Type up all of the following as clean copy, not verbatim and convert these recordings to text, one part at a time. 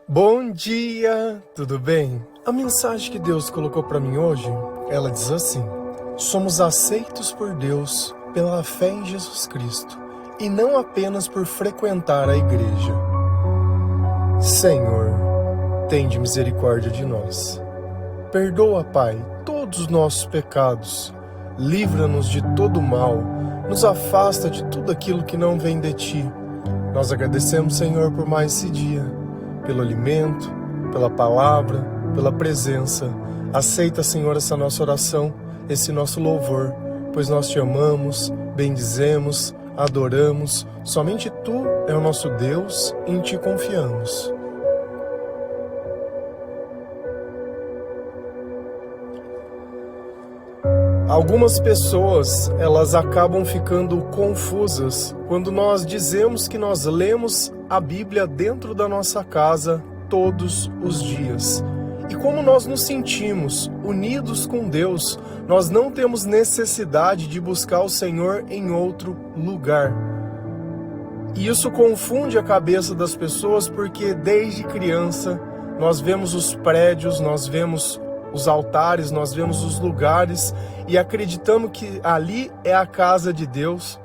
Bom dia, tudo bem? A mensagem que Deus colocou para mim hoje, ela diz assim: somos aceitos por Deus pela fé em Jesus Cristo e não apenas por frequentar a igreja. Senhor, tende misericórdia de nós. Perdoa, Pai, todos os nossos pecados. Livra-nos de todo mal. Nos afasta de tudo aquilo que não vem de Ti. Nós agradecemos, Senhor, por mais esse dia, pelo alimento, pela palavra, pela presença. Aceita, Senhor, essa nossa oração, esse nosso louvor, pois nós Te amamos, bendizemos, adoramos. Somente Tu é o nosso Deus e em Ti confiamos. Algumas pessoas, elas acabam ficando confusas quando nós dizemos que nós lemos a Bíblia dentro da nossa casa todos os dias. E como nós nos sentimos unidos com Deus, nós não temos necessidade de buscar o Senhor em outro lugar. E isso confunde a cabeça das pessoas porque desde criança nós vemos os prédios, nós vemos os altares, nós vemos os lugares e acreditamos que ali é a casa de Deus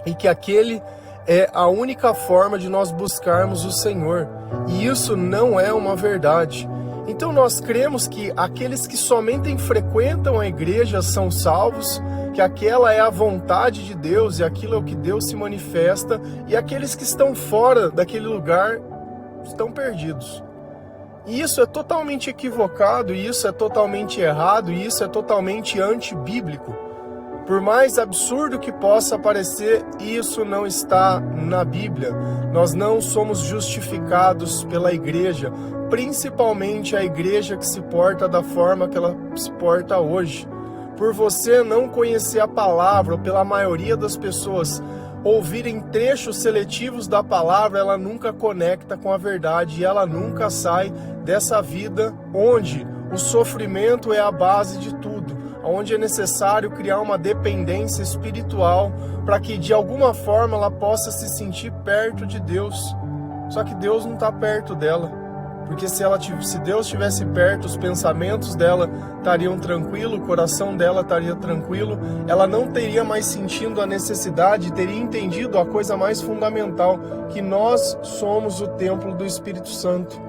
e que aquele é a única forma de nós buscarmos o Senhor. E isso não é uma verdade. Então nós cremos que aqueles que somente frequentam a igreja são salvos, que aquela é a vontade de Deus e aquilo é o que Deus se manifesta, e aqueles que estão fora daquele lugar estão perdidos. E isso é totalmente equivocado, e isso é totalmente errado, e isso é totalmente antibíblico. Por mais absurdo que possa parecer, isso não está na Bíblia. Nós não somos justificados pela igreja, principalmente a igreja que se porta da forma que ela se porta hoje. Por você não conhecer a palavra, ou pela maioria das pessoas ouvirem trechos seletivos da palavra, ela nunca conecta com a verdade e ela nunca sai dessa vida onde o sofrimento é a base de tudo, onde é necessário criar uma dependência espiritual para que de alguma forma ela possa se sentir perto de Deus. Só que Deus não está perto dela. Porque se Deus estivesse perto, os pensamentos dela estariam tranquilos, o coração dela estaria tranquilo, ela não teria mais sentindo a necessidade, teria entendido a coisa mais fundamental, que nós somos o templo do Espírito Santo.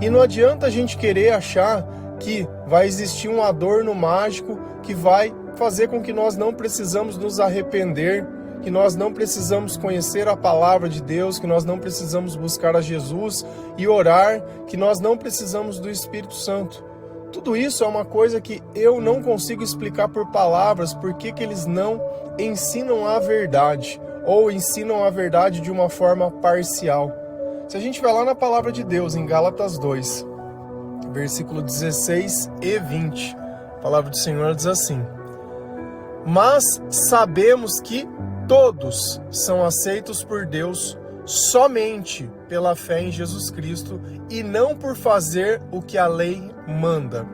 E não adianta a gente querer achar que vai existir um adorno mágico que vai fazer com que nós não precisamos nos arrepender, que nós não precisamos conhecer a palavra de Deus, que nós não precisamos buscar a Jesus e orar, que nós não precisamos do Espírito Santo. Tudo isso é uma coisa que eu não consigo explicar por palavras, porque que eles não ensinam a verdade, ou ensinam a verdade de uma forma parcial. Se a gente vai lá na palavra de Deus, em Gálatas 2, versículo 16 e 20, a palavra do Senhor diz assim: mas sabemos que todos são aceitos por Deus somente pela fé em Jesus Cristo e não por fazer o que a lei manda.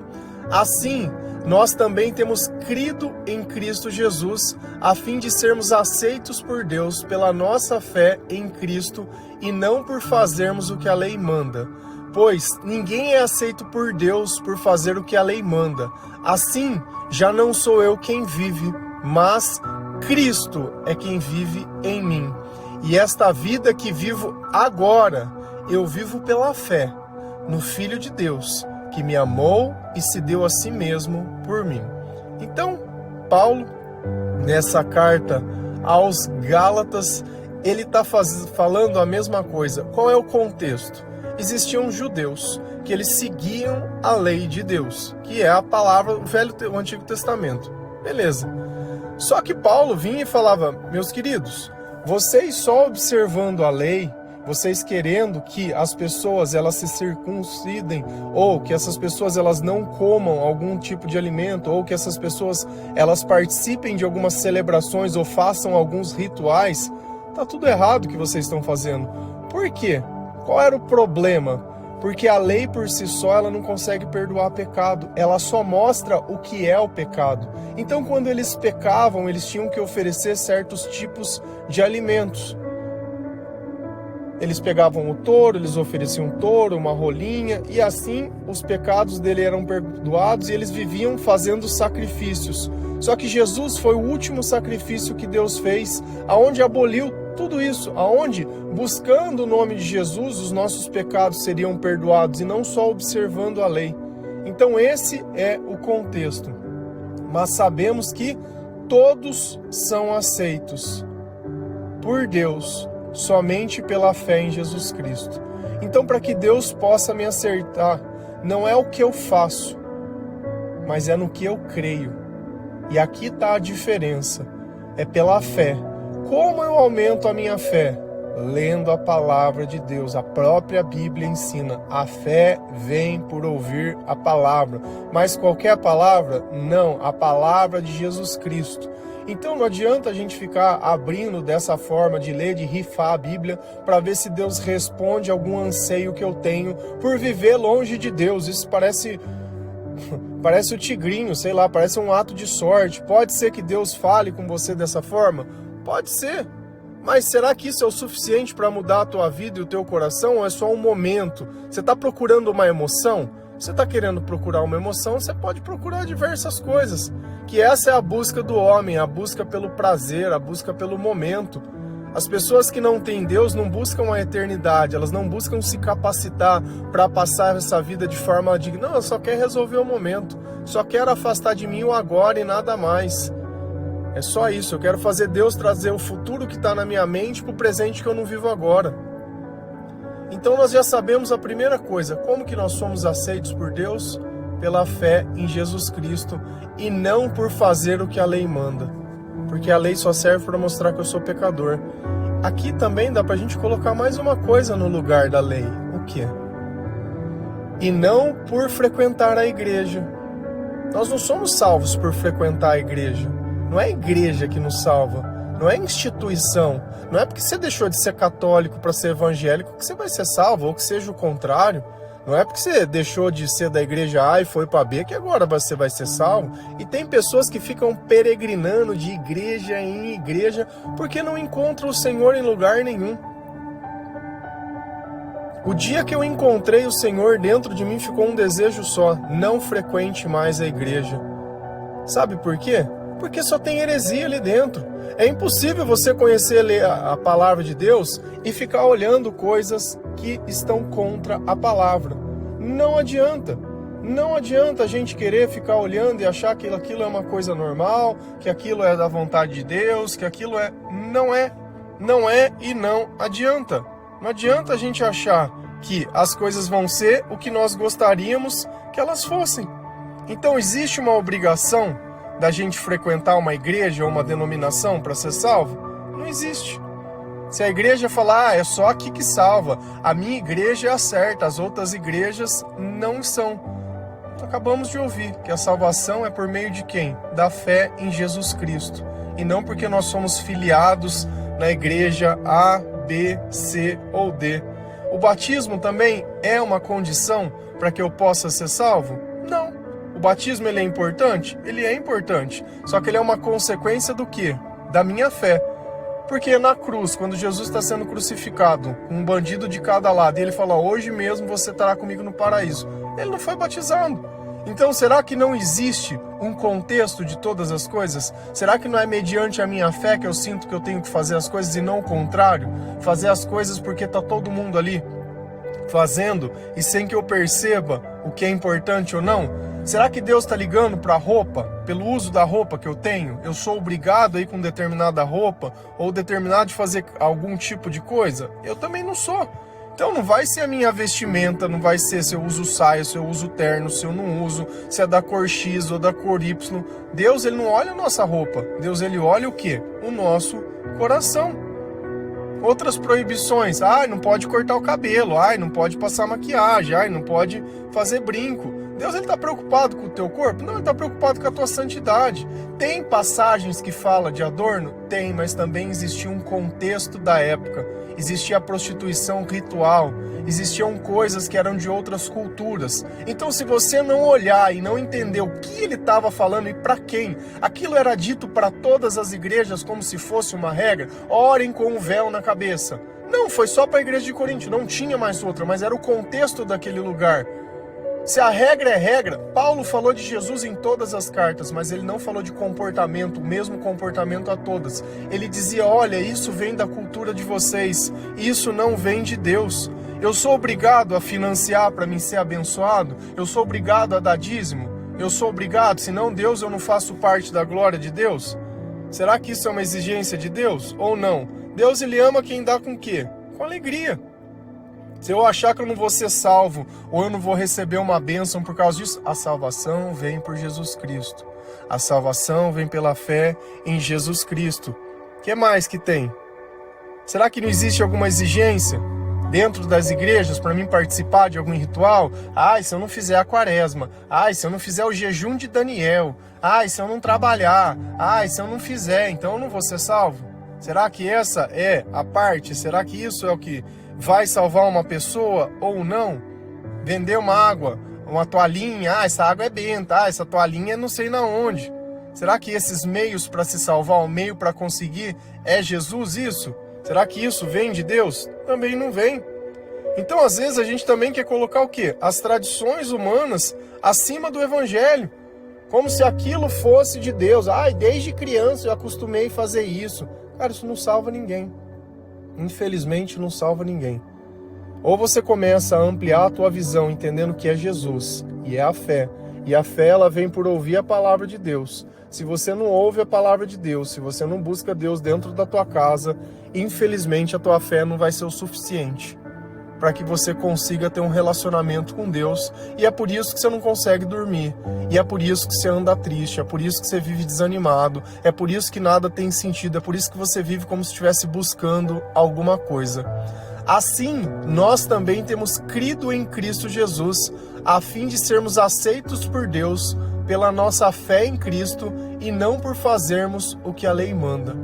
Assim, nós também temos crido em Cristo Jesus, a fim de sermos aceitos por Deus pela nossa fé em Cristo e não por fazermos o que a lei manda. Pois ninguém é aceito por Deus por fazer o que a lei manda. Assim, já não sou eu quem vive, mas Cristo é quem vive em mim. E esta vida que vivo agora, eu vivo pela fé no Filho de Deus, que me amou e se deu a si mesmo por mim. Então, Paulo, nessa carta aos Gálatas, ele está falando a mesma coisa. Qual é o contexto? Existiam judeus que eles seguiam a lei de Deus, que é a palavra do Antigo Testamento. Beleza. Só que Paulo vinha e falava: meus queridos, vocês só observando a lei, vocês querendo que as pessoas elas se circuncidem, ou que essas pessoas elas não comam algum tipo de alimento, ou que essas pessoas elas participem de algumas celebrações ou façam alguns rituais, tá tudo errado o que vocês estão fazendo. Por quê? Qual era o problema? Porque a lei por si só ela não consegue perdoar pecado, ela só mostra o que é o pecado. Então quando eles pecavam, eles tinham que oferecer certos tipos de alimentos. Eles pegavam o touro, eles ofereciam um touro, uma rolinha, e assim os pecados dele eram perdoados e eles viviam fazendo sacrifícios. Só que Jesus foi o último sacrifício que Deus fez, aonde aboliu tudo isso, aonde, buscando o nome de Jesus, os nossos pecados seriam perdoados e não só observando a lei. Então esse é o contexto. Mas sabemos que todos são aceitos por Deus, somente pela fé em Jesus Cristo. Então, para que Deus possa me acertar, não é o que eu faço, mas é no que eu creio. E aqui está a diferença, é pela fé. Como eu aumento a minha fé? Lendo a palavra de Deus. A própria Bíblia ensina, a fé vem por ouvir a palavra. Mas qualquer palavra? Não, a palavra de Jesus Cristo. Então não adianta a gente ficar abrindo dessa forma de ler, de rifar a Bíblia, para ver se Deus responde algum anseio que eu tenho por viver longe de Deus. Isso parece o tigrinho, sei lá, parece um ato de sorte. Pode ser que Deus fale com você dessa forma? Pode ser. Mas será que isso é o suficiente para mudar a tua vida e o teu coração, ou é só um momento? Você está procurando uma emoção? Você está querendo procurar uma emoção, você pode procurar diversas coisas. Que essa é a busca do homem, a busca pelo prazer, a busca pelo momento. As pessoas que não têm Deus não buscam a eternidade, elas não buscam se capacitar para passar essa vida de forma digna. Não, ela só quer resolver o momento, só quer afastar de mim o agora e nada mais. É só isso, eu quero fazer Deus trazer o futuro que está na minha mente para o presente que eu não vivo agora. Então nós já sabemos a primeira coisa, como que nós somos aceitos por Deus? Pela fé em Jesus Cristo e não por fazer o que a lei manda. Porque a lei só serve para mostrar que eu sou pecador. Aqui também dá para a gente colocar mais uma coisa no lugar da lei. O quê? E não por frequentar a igreja. Nós não somos salvos por frequentar a igreja. Não é a igreja que nos salva, não é a instituição, não é porque você deixou de ser católico para ser evangélico que você vai ser salvo, ou que seja o contrário. Não é porque você deixou de ser da igreja A e foi para B que agora você vai ser salvo. E tem pessoas que ficam peregrinando de igreja em igreja porque não encontram o Senhor em lugar nenhum. O dia que eu encontrei o Senhor, dentro de mim ficou um desejo só: não frequente mais a igreja. Sabe por quê? Porque só tem heresia ali dentro. É impossível você conhecer a palavra de Deus e ficar olhando coisas que estão contra a palavra. Não adianta. Não adianta a gente querer ficar olhando e achar que aquilo é uma coisa normal, que aquilo é da vontade de Deus, que aquilo é... Não é. Não é e não adianta. Não adianta a gente achar que as coisas vão ser o que nós gostaríamos que elas fossem. Então existe uma obrigação da gente frequentar uma igreja ou uma denominação para ser salvo? Não existe. Se a igreja falar, é só aqui que salva, a minha igreja é a certa, as outras igrejas não são. Acabamos de ouvir que a salvação é por meio de quem? Da fé em Jesus Cristo. E não porque nós somos filiados na igreja A, B, C ou D. O batismo também é uma condição para que eu possa ser salvo? Não. O batismo ele é importante? Ele é importante. Só que ele é uma consequência do quê? Da minha fé. Porque na cruz, quando Jesus está sendo crucificado, um bandido de cada lado, e ele fala, hoje mesmo você estará comigo no paraíso. Ele não foi batizado. Então será que não existe um contexto de todas as coisas? Será que não é mediante a minha fé que eu sinto que eu tenho que fazer as coisas e não o contrário? Fazer as coisas porque está todo mundo ali fazendo e sem que eu perceba o que é importante ou não? Será que Deus está ligando para a roupa, pelo uso da roupa que eu tenho? Eu sou obrigado a ir com determinada roupa ou determinado de fazer algum tipo de coisa? Eu também não sou. Então não vai ser a minha vestimenta, não vai ser se eu uso saia, se eu uso terno, se eu não uso, se é da cor X ou da cor Y. Deus ele não olha a nossa roupa. Deus ele olha o quê? O nosso coração. Outras proibições, não pode cortar o cabelo, não pode passar maquiagem, não pode fazer brinco. Deus ele está preocupado com o teu corpo? Não, ele está preocupado com a tua santidade. Tem passagens que falam de adorno? Tem, mas também existia um contexto da época. Existia a prostituição ritual, existiam coisas que eram de outras culturas. Então se você não olhar e não entender o que ele estava falando e para quem, aquilo era dito para todas as igrejas como se fosse uma regra, orem com o véu na cabeça. Não, foi só para a igreja de Corinto, não tinha mais outra, mas era o contexto daquele lugar. Se a regra é regra, Paulo falou de Jesus em todas as cartas, mas ele não falou de comportamento, o mesmo comportamento a todas. Ele dizia, olha, isso vem da cultura de vocês, isso não vem de Deus. Eu sou obrigado a financiar para mim ser abençoado? Eu sou obrigado a dar dízimo? Eu sou obrigado, senão Deus eu não faço parte da glória de Deus? Será que isso é uma exigência de Deus ou não? Deus ele ama quem dá com o quê? Com alegria. Se eu achar que eu não vou ser salvo, ou eu não vou receber uma bênção por causa disso, a salvação vem por Jesus Cristo. A salvação vem pela fé em Jesus Cristo. O que mais que tem? Será que não existe alguma exigência dentro das igrejas para mim participar de algum ritual? Ai, se eu não fizer a quaresma. Ai, se eu não fizer o jejum de Daniel. Ai, se eu não trabalhar. Ai, se eu não fizer, então eu não vou ser salvo? Será que essa é a parte? Será que isso é o que vai salvar uma pessoa ou não? Vender uma água, uma toalhinha, essa água é benta, essa toalhinha é não sei na onde. Será que esses meios para se salvar, o meio para conseguir, é Jesus isso? Será que isso vem de Deus? Também não vem. Então às vezes a gente também quer colocar o quê? As tradições humanas acima do evangelho. Como se aquilo fosse de Deus. Desde criança eu acostumei a fazer isso. Cara, isso não salva ninguém. Infelizmente não salva ninguém. Ou você começa a ampliar a tua visão, entendendo que é Jesus, e é a fé. E a fé ela vem por ouvir a palavra de Deus. Se você não ouve a palavra de Deus, se você não busca Deus dentro da tua casa, infelizmente a tua fé não vai ser o suficiente para que você consiga ter um relacionamento com Deus. E é por isso que você não consegue dormir. E é por isso que você anda triste. É por isso que você vive desanimado. É por isso que nada tem sentido. É por isso que você vive como se estivesse buscando alguma coisa. Assim, nós também temos crido em Cristo Jesus, a fim de sermos aceitos por Deus pela nossa fé em Cristo e não por fazermos o que a lei manda.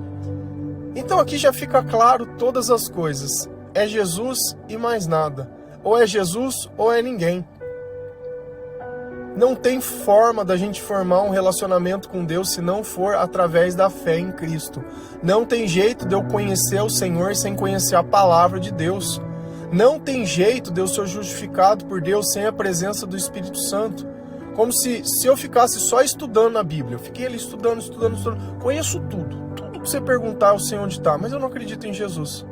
Então aqui já fica claro todas as coisas. É Jesus e mais nada. Ou é Jesus ou é ninguém. Não tem forma da gente formar um relacionamento com Deus se não for através da fé em Cristo. Não tem jeito de eu conhecer o Senhor sem conhecer a palavra de Deus. Não tem jeito de eu ser justificado por Deus sem a presença do Espírito Santo. Como se eu ficasse só estudando a Bíblia. Eu fiquei ali estudando. Conheço tudo. Tudo que você perguntar eu sei onde está, mas eu não acredito em Jesus.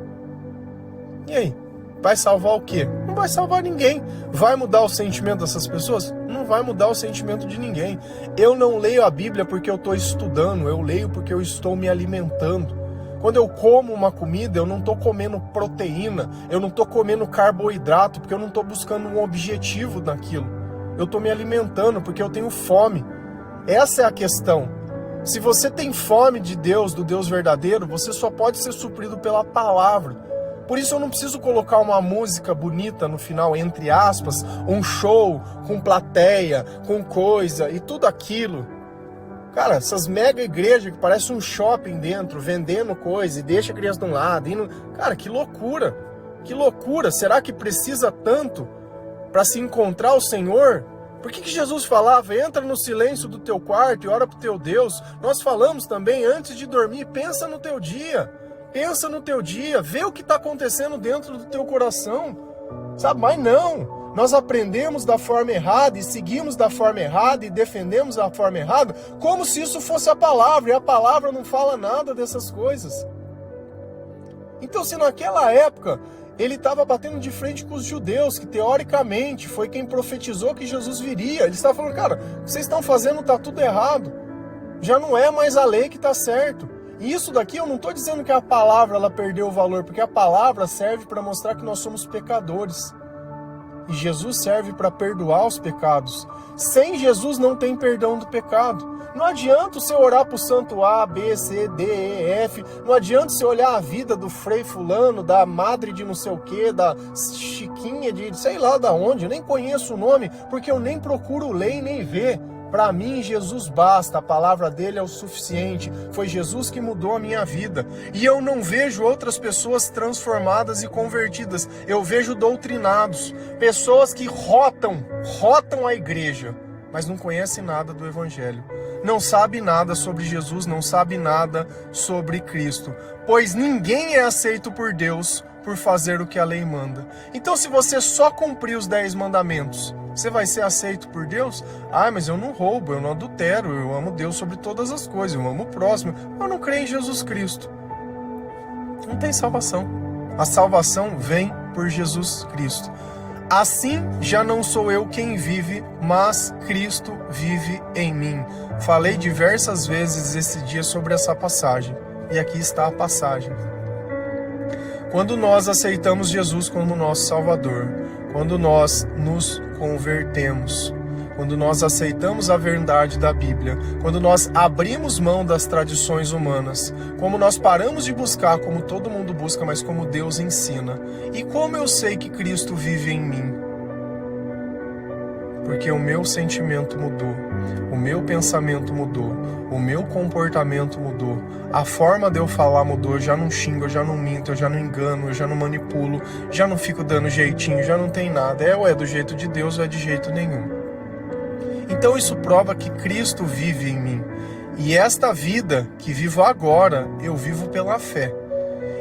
E aí? Vai salvar o quê? Não vai salvar ninguém. Vai mudar o sentimento dessas pessoas? Não vai mudar o sentimento de ninguém. Eu não leio a Bíblia porque eu estou estudando, eu leio porque eu estou me alimentando. Quando eu como uma comida, eu não estou comendo proteína, eu não estou comendo carboidrato, porque eu não estou buscando um objetivo naquilo. Eu estou me alimentando porque eu tenho fome. Essa é a questão. Se você tem fome de Deus, do Deus verdadeiro, você só pode ser suprido pela palavra. Por isso eu não preciso colocar uma música bonita no final, entre aspas, um show com plateia, com coisa e tudo aquilo. Cara, essas mega igrejas que parece um shopping dentro, vendendo coisa e deixa a criança de um lado. Indo... Cara, que loucura! Que loucura! Será que precisa tanto para se encontrar o Senhor? Por que Jesus falava, entra no silêncio do teu quarto e ora pro teu Deus? Nós falamos também, antes de dormir, pensa no teu dia. Pensa no teu dia, vê o que está acontecendo dentro do teu coração, sabe? Mas não, nós aprendemos da forma errada e seguimos da forma errada e defendemos a forma errada, como se isso fosse a palavra, e a palavra não fala nada dessas coisas. Então, se naquela época ele estava batendo de frente com os judeus, que teoricamente foi quem profetizou que Jesus viria, ele estava falando, cara, o que vocês estão fazendo está tudo errado, já não é mais a lei que está certo. E isso daqui eu não estou dizendo que a palavra ela perdeu o valor, porque a palavra serve para mostrar que nós somos pecadores. E Jesus serve para perdoar os pecados. Sem Jesus não tem perdão do pecado. Não adianta você orar para o santo A, B, C, D, E, F. Não adianta você olhar a vida do Frei fulano, da madre de não sei o que, da Chiquinha de sei lá da onde. Eu nem conheço o nome, porque eu nem procuro ler e nem ver. Para mim, Jesus basta, a palavra dele é o suficiente. Foi Jesus que mudou a minha vida. E eu não vejo outras pessoas transformadas e convertidas. Eu vejo doutrinados. Pessoas que rotam a igreja, mas não conhecem nada do Evangelho. Não sabe nada sobre Jesus, não sabe nada sobre Cristo. Pois ninguém é aceito por Deus por fazer o que a lei manda. Então, se você só cumprir os 10 mandamentos, você vai ser aceito por Deus? Ah, mas eu não roubo, eu não adultero, eu amo Deus sobre todas as coisas, eu amo o próximo, eu não creio em Jesus Cristo. Não tem salvação. A salvação vem por Jesus Cristo. Assim, já não sou eu quem vive, mas Cristo vive em mim. Falei diversas vezes esse dia sobre essa passagem. E aqui está a passagem. Quando nós aceitamos Jesus como nosso Salvador, quando nós nos convertemos, quando nós aceitamos a verdade da Bíblia, quando nós abrimos mão das tradições humanas, como nós paramos de buscar como todo mundo busca, mas como Deus ensina. E como eu sei que Cristo vive em mim? Porque o meu sentimento mudou, o meu pensamento mudou, o meu comportamento mudou, a forma de eu falar mudou, eu já não xingo, eu já não minto, eu já não engano, eu já não manipulo, já não fico dando jeitinho, já não tem nada, ou é do jeito de Deus ou é de jeito nenhum. Então isso prova que Cristo vive em mim, e esta vida que vivo agora, eu vivo pela fé.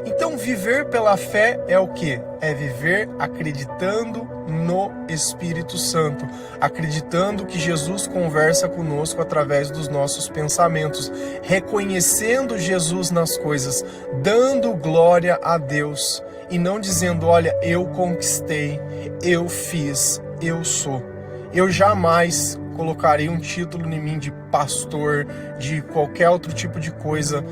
Então viver pela fé é o quê? É viver acreditando no Espírito Santo, acreditando que Jesus conversa conosco através dos nossos pensamentos, reconhecendo Jesus nas coisas, dando glória a Deus e não dizendo, olha, eu conquistei, eu fiz, eu sou. Eu jamais colocarei um título em mim de pastor, de qualquer outro tipo de coisa,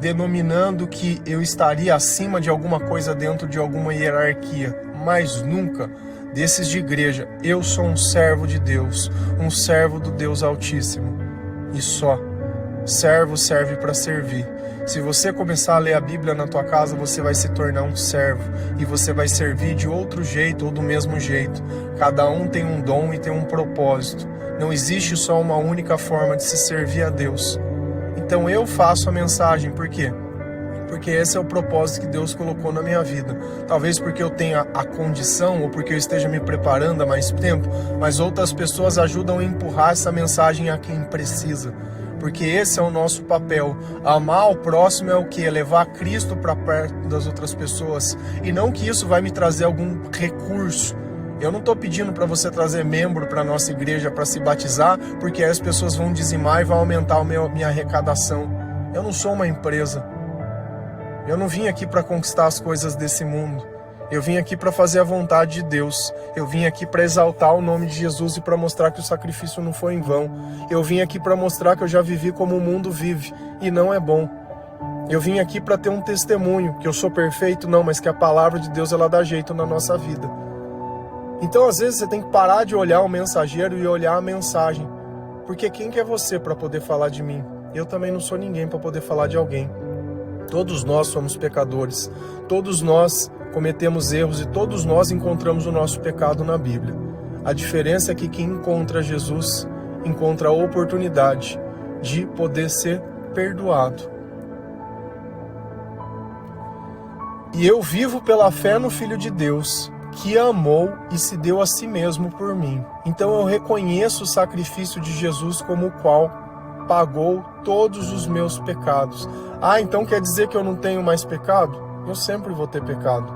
denominando que eu estaria acima de alguma coisa dentro de alguma hierarquia, mas nunca desses de igreja. Eu sou um servo de Deus, um servo do Deus Altíssimo, e só. Servo serve para servir. Se você começar a ler a Bíblia na tua casa, você vai se tornar um servo, e você vai servir de outro jeito ou do mesmo jeito. Cada um tem um dom e tem um propósito. Não existe só uma única forma de se servir a Deus. Então eu faço a mensagem, por quê? Porque esse é o propósito que Deus colocou na minha vida. Talvez porque eu tenha a condição ou porque eu esteja me preparando há mais tempo, mas outras pessoas ajudam a empurrar essa mensagem a quem precisa. Porque esse é o nosso papel. Amar o próximo é o quê? Levar Cristo para perto das outras pessoas. E não que isso vai me trazer algum recurso. Eu não estou pedindo para você trazer membro para a nossa igreja para se batizar, porque aí as pessoas vão dizimar e vai aumentar a minha arrecadação. Eu não sou uma empresa. Eu não vim aqui para conquistar as coisas desse mundo. Eu vim aqui para fazer a vontade de Deus. Eu vim aqui para exaltar o nome de Jesus e para mostrar que o sacrifício não foi em vão. Eu vim aqui para mostrar que eu já vivi como o mundo vive e não é bom. Eu vim aqui para ter um testemunho, que eu sou perfeito, não, mas que a palavra de Deus ela dá jeito na nossa vida. Então, às vezes, você tem que parar de olhar o mensageiro e olhar a mensagem. Porque quem que é você para poder falar de mim? Eu também não sou ninguém para poder falar de alguém. Todos nós somos pecadores. Todos nós cometemos erros e todos nós encontramos o nosso pecado na Bíblia. A diferença é que quem encontra Jesus encontra a oportunidade de poder ser perdoado. E eu vivo pela fé no Filho de Deus, que amou e se deu a si mesmo por mim. Então eu reconheço o sacrifício de Jesus como o qual pagou todos os meus pecados. Ah, então quer dizer que eu não tenho mais pecado? Eu sempre vou ter pecado.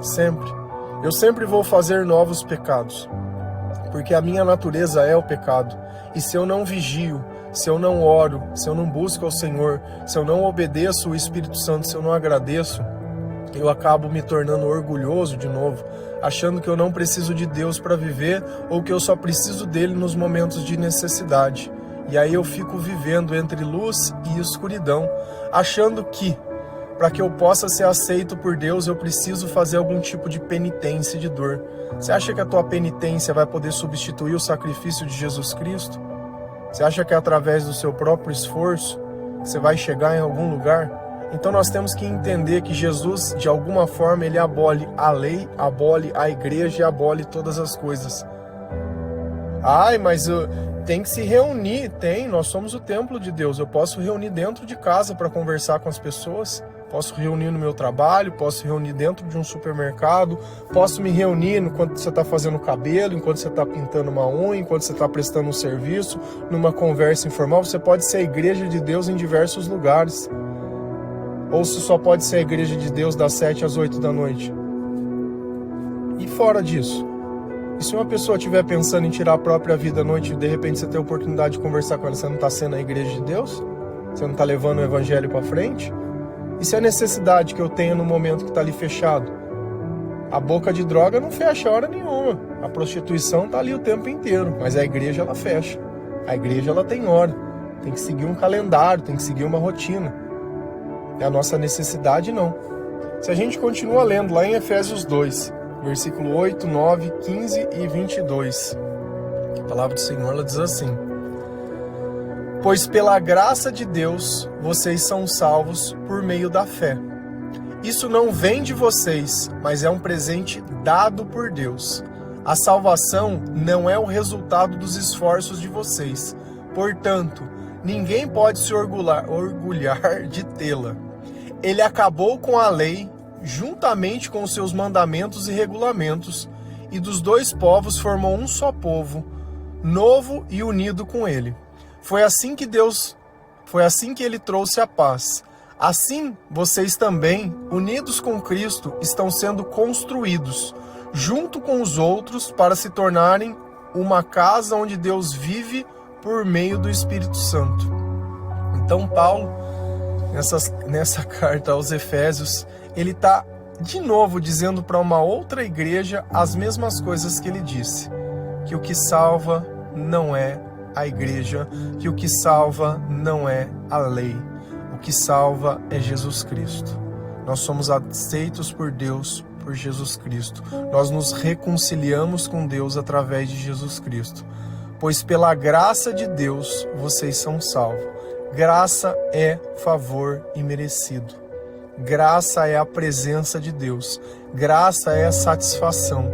Sempre. Eu sempre vou fazer novos pecados. Porque a minha natureza é o pecado. E se eu não vigio, se eu não oro, se eu não busco ao Senhor, se eu não obedeço o Espírito Santo, se eu não agradeço, eu acabo me tornando orgulhoso de novo, achando que eu não preciso de Deus para viver ou que eu só preciso dele nos momentos de necessidade. E aí eu fico vivendo entre luz e escuridão, achando que, para que eu possa ser aceito por Deus, eu preciso fazer algum tipo de penitência de dor. Você acha que a tua penitência vai poder substituir o sacrifício de Jesus Cristo? Você acha que é através do seu próprio esforço você vai chegar em algum lugar? Então nós temos que entender que Jesus, de alguma forma, ele abole a lei, abole a igreja e abole todas as coisas. Ai, mas tem que se reunir. Tem, nós somos o templo de Deus. Eu posso reunir dentro de casa para conversar com as pessoas. Posso reunir no meu trabalho, posso reunir dentro de um supermercado, posso me reunir enquanto você está fazendo cabelo, enquanto você está pintando uma unha, enquanto você está prestando um serviço, numa conversa informal. Você pode ser a igreja de Deus em diversos lugares. Ou se só pode ser a igreja de Deus das 7 às 8 da noite? E fora disso? E se uma pessoa estiver pensando em tirar a própria vida à noite e de repente você tem a oportunidade de conversar com ela, você não está sendo a igreja de Deus? Você não está levando o evangelho para frente? E se a necessidade que eu tenho no momento que está ali fechado? A boca de droga não fecha hora nenhuma. A prostituição está ali o tempo inteiro, mas a igreja ela fecha. A igreja ela tem hora. Tem que seguir um calendário, tem que seguir uma rotina. E a nossa necessidade não. Se a gente continua lendo lá em Efésios 2, versículo 8, 9, 15 e 22. A palavra do Senhor ela diz assim: pois pela graça de Deus vocês são salvos por meio da fé. Isso não vem de vocês, mas é um presente dado por Deus. A salvação não é o resultado dos esforços de vocês. Portanto, ninguém pode se orgulhar de tê-la. Ele acabou com a lei, juntamente com os seus mandamentos e regulamentos, e dos dois povos formou um só povo, novo e unido com ele. Foi assim que ele trouxe a paz. Assim, vocês também, unidos com Cristo, estão sendo construídos, junto com os outros, para se tornarem uma casa onde Deus vive por meio do Espírito Santo. Então, Paulo, nessa carta aos Efésios, ele está de novo dizendo para uma outra igreja as mesmas coisas que ele disse, que o que salva não é a igreja, que o que salva não é a lei. O que salva é Jesus Cristo. Nós somos aceitos por Deus por Jesus Cristo. Nós nos reconciliamos com Deus através de Jesus Cristo. Pois pela graça de Deus vocês são salvos. Graça é favor imerecido. Graça é a presença de Deus. Graça é a satisfação.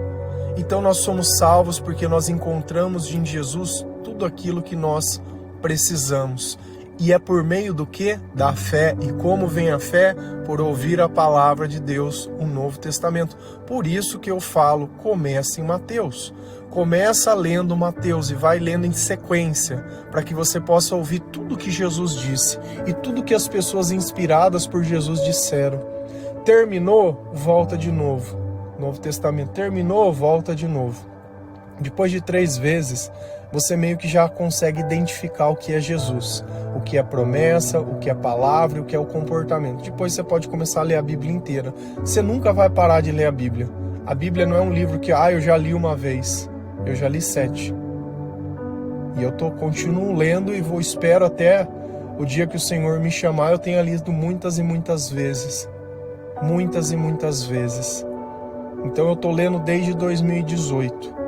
Então nós somos salvos porque nós encontramos em Jesus tudo aquilo que nós precisamos. E é por meio do quê? Da fé. E como vem a fé? Por ouvir a palavra de Deus, o Novo Testamento. Por isso que eu falo, comece em Mateus. Começa lendo Mateus e vai lendo em sequência, para que você possa ouvir tudo que Jesus disse e tudo que as pessoas inspiradas por Jesus disseram. Terminou? Volta de novo. Novo Testamento. Terminou? Volta de novo. Depois de 3 vezes, você meio que já consegue identificar o que é Jesus, o que é promessa, o que é palavra, o que é o comportamento. Depois você pode começar a ler a Bíblia inteira. Você nunca vai parar de ler a Bíblia. A Bíblia não é um livro que, eu já li uma vez. Eu já li 7. E eu continuo lendo e espero até o dia que o Senhor me chamar. Eu tenho lido muitas e muitas vezes. Muitas e muitas vezes. Então eu estou lendo desde 2018.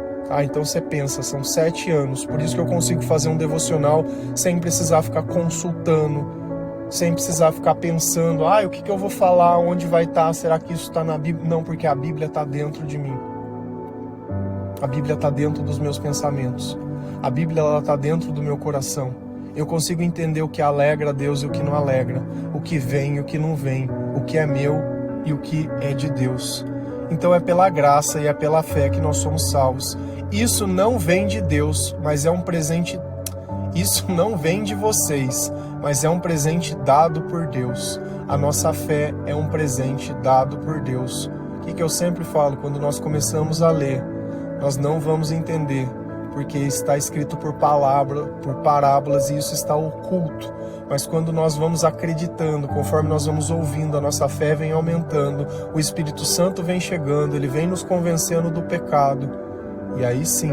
Então você pensa, são 7 anos. Por isso que eu consigo fazer um devocional sem precisar ficar consultando, sem precisar ficar pensando, o que eu vou falar, onde vai estar, será que isso está na Bíblia? Não, porque a Bíblia está dentro de mim. A Bíblia está dentro dos meus pensamentos. A Bíblia está dentro do meu coração. Eu consigo entender o que alegra a Deus e o que não alegra, o que vem e o que não vem, o que é meu e o que é de Deus. Então é pela graça e é pela fé que nós somos salvos. Isso não vem de Deus, mas é um presente. Isso não vem de vocês, mas é um presente dado por Deus. A nossa fé é um presente dado por Deus. O que eu sempre falo, quando nós começamos a ler, nós não vamos entender, porque está escrito por parábolas e isso está oculto. Mas quando nós vamos acreditando, conforme nós vamos ouvindo, a nossa fé vem aumentando, o Espírito Santo vem chegando, ele vem nos convencendo do pecado. E aí sim,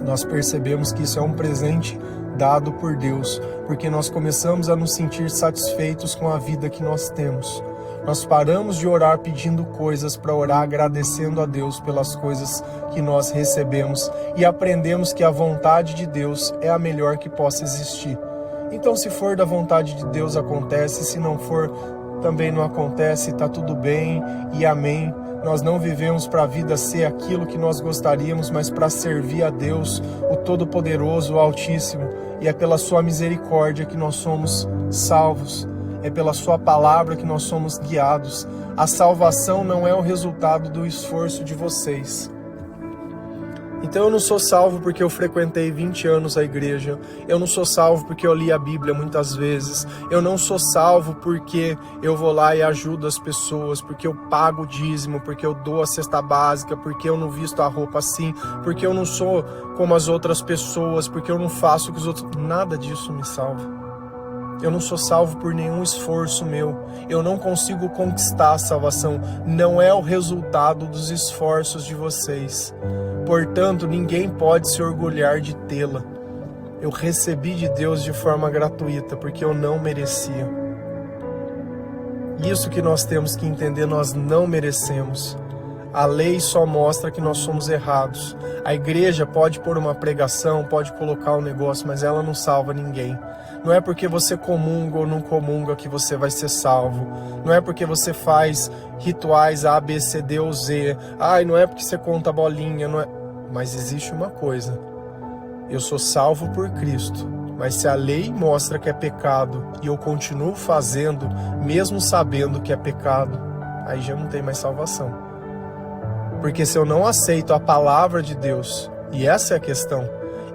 nós percebemos que isso é um presente dado por Deus, porque nós começamos a nos sentir satisfeitos com a vida que nós temos. Nós paramos de orar pedindo coisas para orar agradecendo a Deus pelas coisas que nós recebemos e aprendemos que a vontade de Deus é a melhor que possa existir. Então, se for da vontade de Deus, acontece. Se não for, também não acontece. Está tudo bem e amém. Nós não vivemos para a vida ser aquilo que nós gostaríamos, mas para servir a Deus, o Todo-Poderoso, o Altíssimo. E é pela sua misericórdia que nós somos salvos. É pela sua palavra que nós somos guiados. A salvação não é o resultado do esforço de vocês. Então eu não sou salvo porque eu frequentei 20 anos a igreja, eu não sou salvo porque eu li a Bíblia muitas vezes, eu não sou salvo porque eu vou lá e ajudo as pessoas, porque eu pago o dízimo, porque eu dou a cesta básica, porque eu não visto a roupa assim, porque eu não sou como as outras pessoas, porque eu não faço o que os outros... Nada disso me salva. Eu não sou salvo por nenhum esforço meu. Eu não consigo conquistar a salvação. Não é o resultado dos esforços de vocês. Portanto, ninguém pode se orgulhar de tê-la. Eu recebi de Deus de forma gratuita, porque eu não merecia. Isso que nós temos que entender, nós não merecemos. A lei só mostra que nós somos errados. A igreja pode pôr uma pregação, pode colocar um negócio, mas ela não salva ninguém. Não é porque você comunga ou não comunga que você vai ser salvo. Não é porque você faz rituais A, B, C, D ou Z. Não é porque você conta bolinha, não é... Mas existe uma coisa. Eu sou salvo por Cristo. Mas se a lei mostra que é pecado e eu continuo fazendo, mesmo sabendo que é pecado, aí já não tem mais salvação. Porque se eu não aceito a palavra de Deus, e essa é a questão,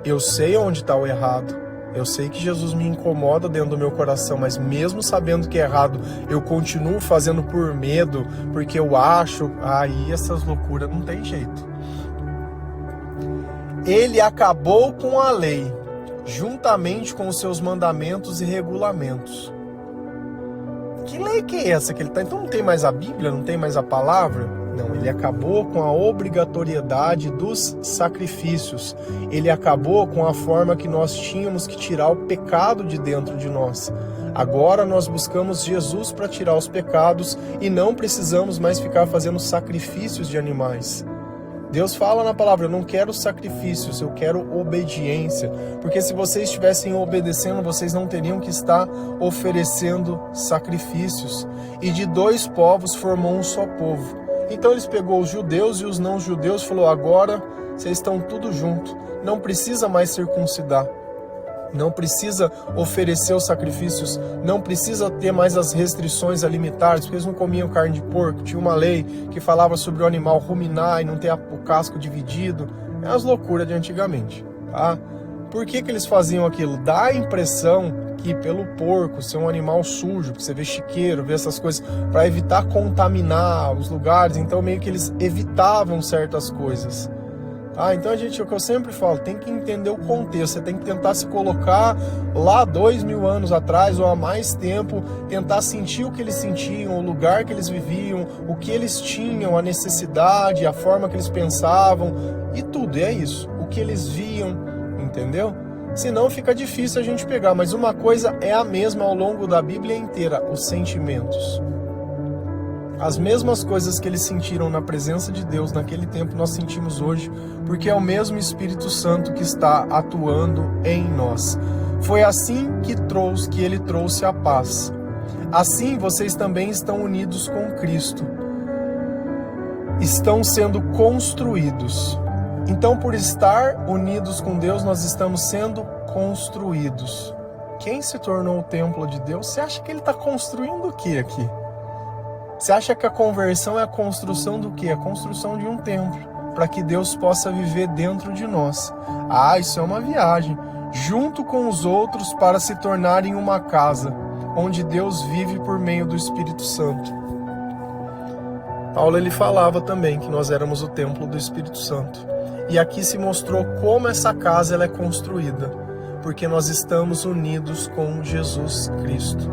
eu sei onde está o errado, eu sei que Jesus me incomoda dentro do meu coração, mas mesmo sabendo que é errado, eu continuo fazendo por medo, porque eu acho, aí essas loucuras não tem jeito. Ele acabou com a lei, juntamente com os seus mandamentos e regulamentos. Que lei que é essa que ele está? Então não tem mais a Bíblia, não tem mais a palavra? Não, ele acabou com a obrigatoriedade dos sacrifícios. Ele acabou com a forma que nós tínhamos que tirar o pecado de dentro de nós. Agora nós buscamos Jesus para tirar os pecados e não precisamos mais ficar fazendo sacrifícios de animais. Deus fala na palavra, eu não quero sacrifícios, eu quero obediência. Porque se vocês estivessem obedecendo, vocês não teriam que estar oferecendo sacrifícios. E de dois povos formou um só povo. Então eles pegou os judeus e os não judeus e falou, agora vocês estão tudo junto, não precisa mais circuncidar, não precisa oferecer os sacrifícios, não precisa ter mais as restrições alimentares, porque eles não comiam carne de porco, tinha uma lei que falava sobre o animal ruminar e não ter o casco dividido, é as loucuras de antigamente, tá? Por que eles faziam aquilo? Dá a impressão que pelo porco ser um animal sujo, porque você vê chiqueiro, vê essas coisas, para evitar contaminar os lugares, então meio que eles evitavam certas coisas. Então, gente, é o que eu sempre falo, tem que entender o contexto, você tem que tentar se colocar lá 2000 anos atrás ou há mais tempo, tentar sentir o que eles sentiam, o lugar que eles viviam, o que eles tinham, a necessidade, a forma que eles pensavam e tudo, é isso, o que eles viam, entendeu? Senão fica difícil a gente pegar, mas uma coisa é a mesma ao longo da Bíblia inteira, os sentimentos. As mesmas coisas que eles sentiram na presença de Deus naquele tempo, nós sentimos hoje, porque é o mesmo Espírito Santo que está atuando em nós. Foi assim que ele trouxe a paz. Assim vocês também estão unidos com Cristo. Estão sendo construídos. Então, por estar unidos com Deus, nós estamos sendo construídos. Quem se tornou o templo de Deus, você acha que ele está construindo o que aqui? Você acha que a conversão é a construção do quê? A construção de um templo, para que Deus possa viver dentro de nós. Isso é uma viagem. Junto com os outros para se tornarem uma casa, onde Deus vive por meio do Espírito Santo. Paulo ele falava também que nós éramos o templo do Espírito Santo. E aqui se mostrou como essa casa ela é construída, porque nós estamos unidos com Jesus Cristo.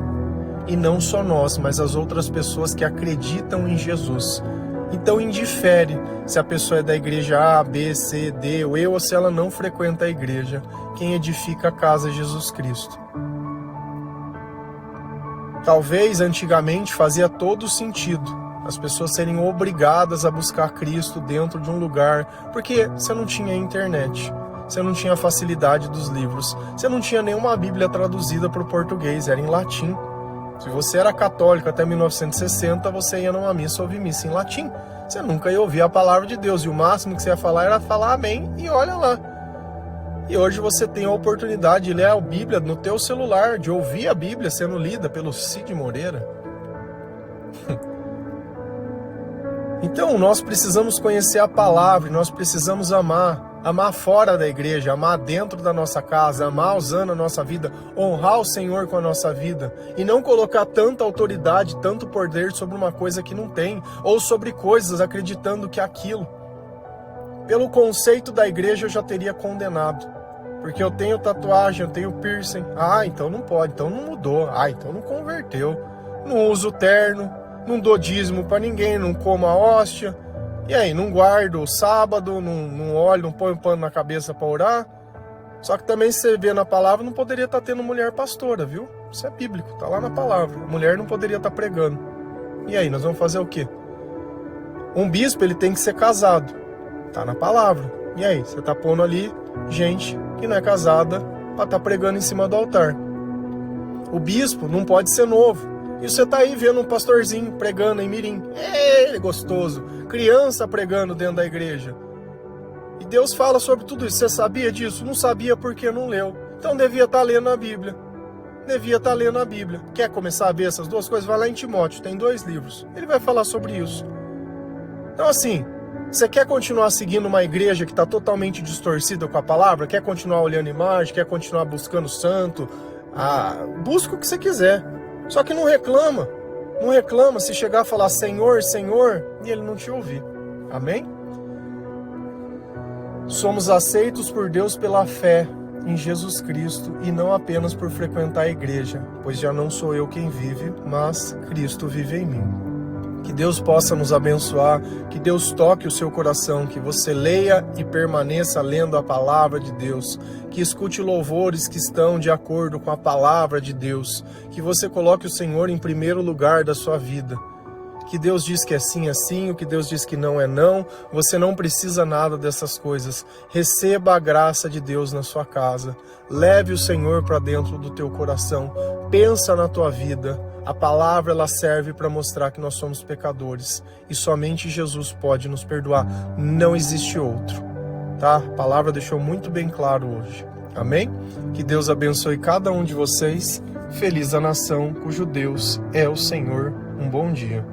E não só nós, mas as outras pessoas que acreditam em Jesus. Então indifere se a pessoa é da igreja A, B, C, D, ou se ela não frequenta a igreja. Quem edifica a casa é Jesus Cristo. Talvez antigamente fazia todo sentido as pessoas serem obrigadas a buscar Cristo dentro de um lugar, porque você não tinha internet, você não tinha a facilidade dos livros, você não tinha nenhuma Bíblia traduzida para o português, era em latim. Se você era católico até 1960, você ia numa missa ouvir missa em latim. Você nunca ia ouvir a palavra de Deus, e o máximo que você ia falar era falar amém, e olha lá. E hoje você tem a oportunidade de ler a Bíblia no teu celular, de ouvir a Bíblia sendo lida pelo Cid Moreira. Então, nós precisamos conhecer a palavra, nós precisamos amar. amar fora da igreja, amar dentro da nossa casa, amar usando a nossa vida, honrar o Senhor com a nossa vida e não colocar tanta autoridade, tanto poder sobre uma coisa que não tem, ou sobre coisas acreditando que é aquilo. Pelo conceito da igreja eu já teria condenado, porque eu tenho tatuagem, eu tenho piercing, então não pode, então não mudou, então não converteu, não uso terno, não dou dízimo para ninguém, não como a hóstia. E aí, não guardo o sábado, não olho, não ponho pano na cabeça para orar. Só que também, se você vê na palavra, não poderia estar tendo mulher pastora, viu? Isso é bíblico, tá lá na palavra. A mulher não poderia estar pregando. E aí, nós vamos fazer o quê? Um bispo, ele tem que ser casado. Tá na palavra. E aí, você tá pondo ali gente que não é casada para estar pregando em cima do altar. O bispo não pode ser novo. E você tá aí vendo um pastorzinho pregando em Mirim. Ele é gostoso. Criança pregando dentro da igreja. E Deus fala sobre tudo isso. Você sabia disso? Não sabia porque não leu. Então devia estar lendo a Bíblia. Devia estar lendo a Bíblia. Quer começar a ver essas duas coisas? Vai lá em Timóteo, tem 2 livros. Ele vai falar sobre isso. Então assim, você quer continuar seguindo uma igreja que está totalmente distorcida com a palavra? Quer continuar olhando imagem? Quer continuar buscando santo? Busca o que você quiser. Só que não reclama. Não reclama se chegar a falar Senhor, Senhor, e ele não te ouvir. Amém? Somos aceitos por Deus pela fé em Jesus Cristo e não apenas por frequentar a igreja, pois já não sou eu quem vive, mas Cristo vive em mim. Que Deus possa nos abençoar, que Deus toque o seu coração, que você leia e permaneça lendo a palavra de Deus, que escute louvores que estão de acordo com a palavra de Deus, que você coloque o Senhor em primeiro lugar da sua vida. Que Deus diz que é sim, é sim, o que Deus diz que não é não, você não precisa nada dessas coisas. Receba a graça de Deus na sua casa, leve o Senhor para dentro do teu coração, pensa na tua vida. A palavra ela serve para mostrar que nós somos pecadores e somente Jesus pode nos perdoar, não existe outro, tá? A palavra deixou muito bem claro hoje, amém? Que Deus abençoe cada um de vocês, feliz a nação cujo Deus é o Senhor, um bom dia.